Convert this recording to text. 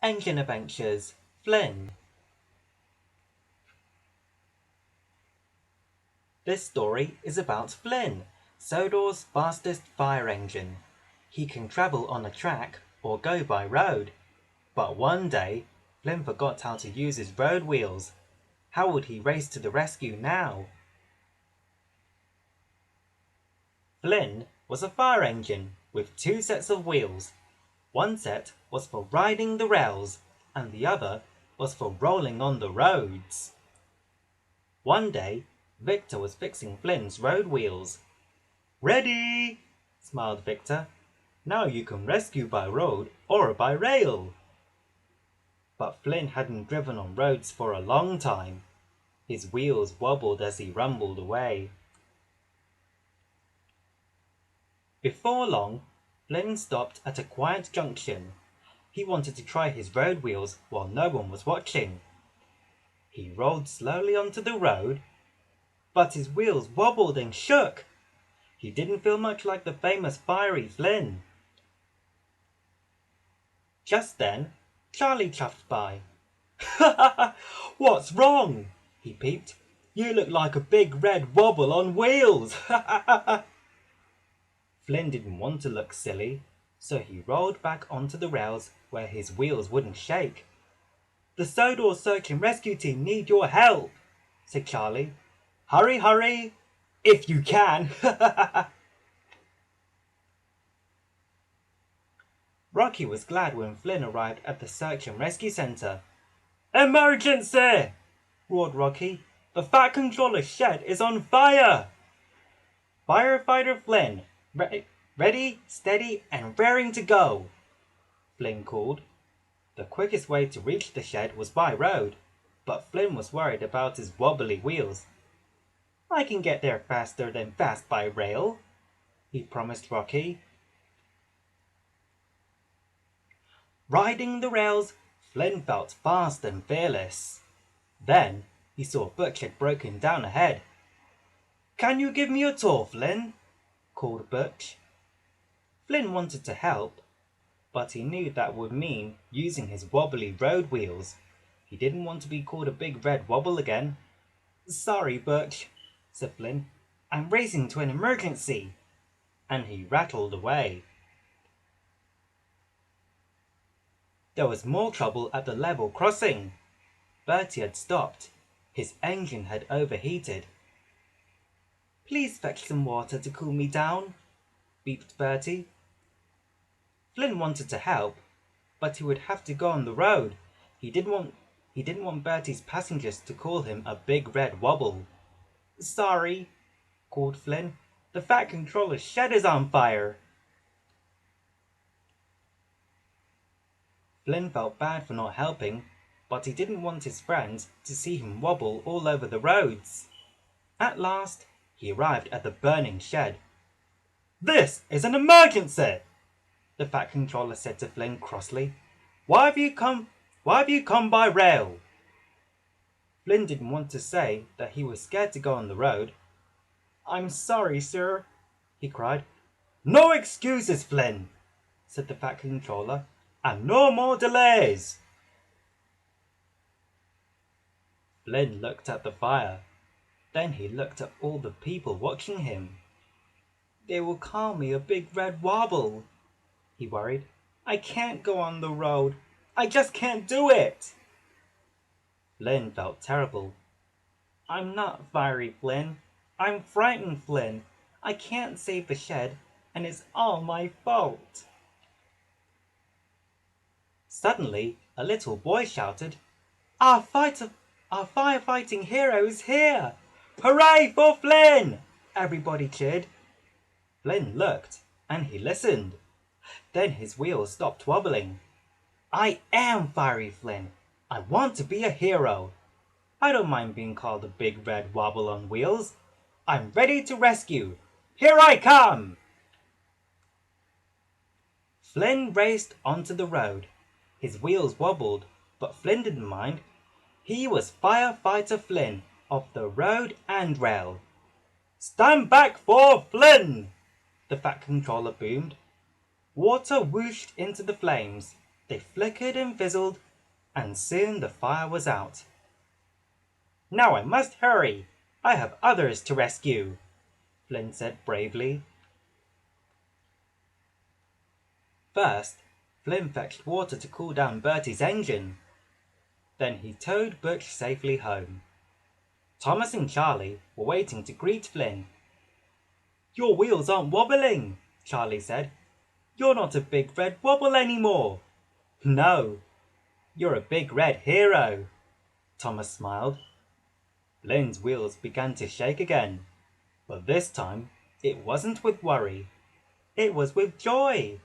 Engine Adventures, Flynn. This story is about Flynn, Sodor's fastest fire engine. He can travel on a track or go by road. But one day, Flynn forgot how to use his road wheels. How would he race to the rescue now? Flynn was a fire engine with two sets of wheels. One set was for riding the rails, and the other was for rolling on the roads. One day, Victor was fixing Flynn's road wheels. "Ready!" smiled Victor. "Now you can rescue by road or by rail." But Flynn hadn't driven on roads for a long time. His wheels wobbled as he rumbled away. Before long, Flynn stopped at a quiet junction. He wanted to try his road wheels while no one was watching. He rolled slowly onto the road, but his wheels wobbled and shook. He didn't feel much like the famous fiery Flynn. Just then, Charlie chuffed by. "Ha ha ha! What's wrong?" he peeped. "You look like a big red wobble on wheels! Ha ha ha ha!" Flynn didn't want to look silly, so he rolled back onto the rails where his wheels wouldn't shake. "The Sodor Search and Rescue Team need your help," said Charlie. "Hurry, hurry! If you can!" Rocky was glad when Flynn arrived at the Search and Rescue Center. "Emergency!" roared Rocky. "The Fat Controller's shed is on fire!" "Firefighter Flynn, ready, steady, and raring to go!" Flynn called. The quickest way to reach the shed was by road, but Flynn was worried about his wobbly wheels. "I can get there faster than fast by rail," he promised Rocky. Riding the rails, Flynn felt fast and fearless. Then he saw Butch had broken down ahead. "Can you give me a tour, Flynn?" called Butch. Flynn wanted to help, but he knew that would mean using his wobbly road wheels. He didn't want to be called a big red wobble again. "Sorry, Butch," said Flynn. "I'm racing to an emergency." And he rattled away. There was more trouble at the level crossing. Bertie had stopped. His engine had overheated. "Please fetch some water to cool me down," beeped Bertie. Flynn wanted to help, but he would have to go on the road. He didn't want Bertie's passengers to call him a big red wobble. "Sorry," called Flynn. "The Fat Controller's shed is on fire." Flynn felt bad for not helping, but he didn't want his friends to see him wobble all over the roads. At last, he arrived at the burning shed. "This is an emergency!" the Fat Controller said to Flynn crossly. Why have you come by rail?" Flynn didn't want to say that he was scared to go on the road. "I'm sorry, sir," he cried. "No excuses, Flynn," said the Fat Controller, "and no more delays." Flynn looked at the fire. Then he looked at all the people watching him. "They will call me a big red wobble," he worried. "I can't go on the road. I just can't do it." Flynn felt terrible. "I'm not fiery, Flynn. I'm frightened, Flynn. I can't save the shed, and it's all my fault." Suddenly, a little boy shouted, Our firefighting hero is here! Hooray for Flynn!" Everybody cheered. Flynn looked, and he listened. Then his wheels stopped wobbling. "I am Fiery Flynn. I want to be a hero. I don't mind being called a big red wobble on wheels. I'm ready to rescue. Here I come!" Flynn raced onto the road. His wheels wobbled, but Flynn didn't mind. He was Firefighter Flynn of the road and rail. "Stand back for Flynn!" the Fat Controller boomed. Water whooshed into the flames. They flickered and fizzled, and soon the fire was out. "Now I must hurry. I have others to rescue," Flynn said bravely. First, Flynn fetched water to cool down Bertie's engine. Then he towed Butch safely home. Thomas and Charlie were waiting to greet Flynn. "Your wheels aren't wobbling," Charlie said. "You're not a big red wobble anymore." "No, you're a big red hero," Thomas smiled. Flynn's wheels began to shake again, but this time it wasn't with worry. It was with joy.